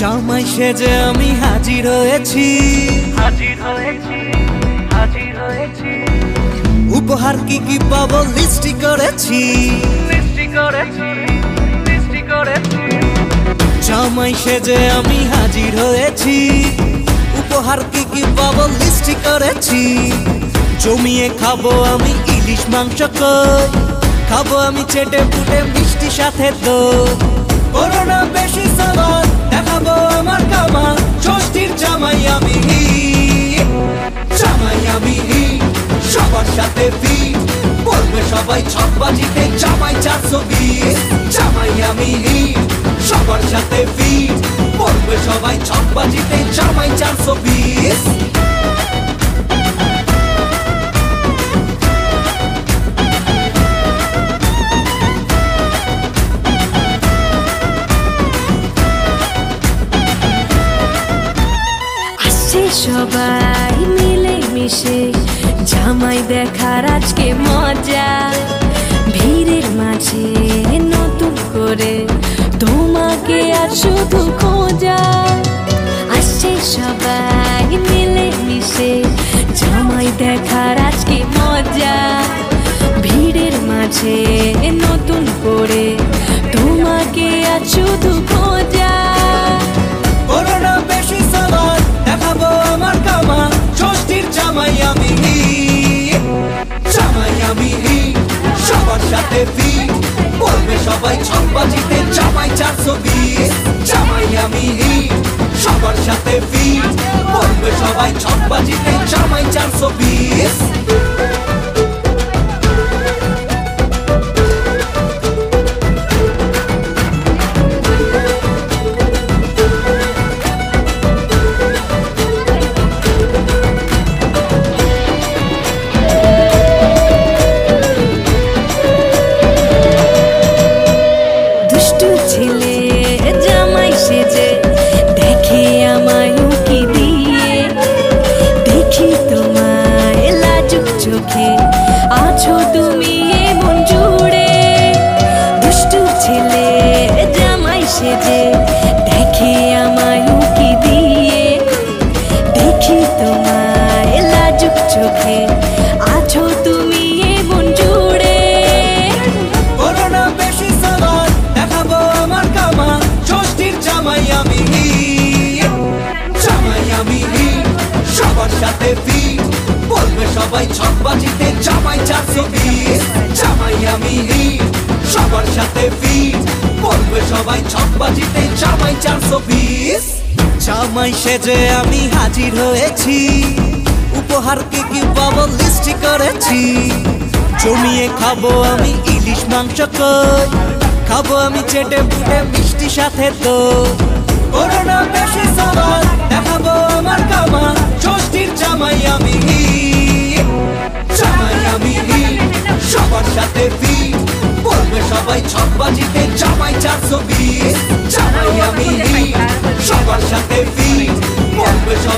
জামাই সেজে আমি হাজির হয়েছি, উপহার কি কি পাবো লিস্টি করেছি। জামাই সেজে আমি হাজির হয়েছি, উপহার কি কি পাবো লিস্টি করেছি। জমিয়ে খাবো আমি ইলিশ মাংস কই, খাবো আমি চেটে পুটে মিষ্টি সাথে দই। করোনা বেশি সাবান দেখাবো আমার কামাল, ষষ্ঠীর জামাই আমি, জামাই আমি সবার সাথে ফিট, বলবে সবাই ছকবাজিতে জামাই 420। জামাই আমি সবার সাথে ফিট, বলবে সবাই ছকবাজিতে জামাই 420। সবাই মিলে মিশে জামাই দেখার আজকে মজা, ভিড়ের মাঝে নতুন করে তোমাকে আর শুধু খোঁজা। আসছে সবাই মিলে মিশে জামাই দেখার আজকে মজা, ভিড়ের মাঝে নতুন করে তোমাকে আর শুধু খোঁজা। করোনা বেশি সাবান দেখাবো আমার কামাল, ষষ্ঠীর জামাই আমি, জামাই আমি সবার সাথে ফিট, বলবে সবাই ছকবাজিতে জামাই 420। জামাই আমি সবার সাথে ফিট, বলবে সবাই ছকবাজিতে জামাই 420। ছেলে জামাই সেজে দেখে আমায় উকি দিয়ে, দেখি তোমায় লাজুক চোখে আছো তুমি এমন জুড়ে। দুষ্টু ছেলে জামাই সেজে দেখে আমায় উকি দিয়ে, দেখি তোমায় লাজুক চোখে আছো তুমি এমন জুড়ে। করোনা বেশি সাবান দেখাবো আমার কামাল, ষষ্ঠীর জামাই আমি, জামাই আমি সবার সাথে ফিট, বলবে সবাই ছকবাজিতে জামাই 420। জামাই আমি সবার সাথে ফিট, বলবে সবাই ছকবাজিতে জামাই 420। জামাই সেজে আমি হাজির হয়েছি, উপহার কি কি পাবো লিস্টি করেছি। জমিয়ে খাবো আমি ইলিশ মাংস কই, খাবো আমি চেটে পুটে মিষ্টি সাথে দই। করোনা বেশি সাবান দেখাবো আমার কামাল, ষষ্ঠীর জামাই আমি, জামাই আমি সবার সাথে ফিট, বলবে সবাই ছকবাজিতে জামাই 420। জামাই আমি সবার সাথে ফিট, বলবে সবাই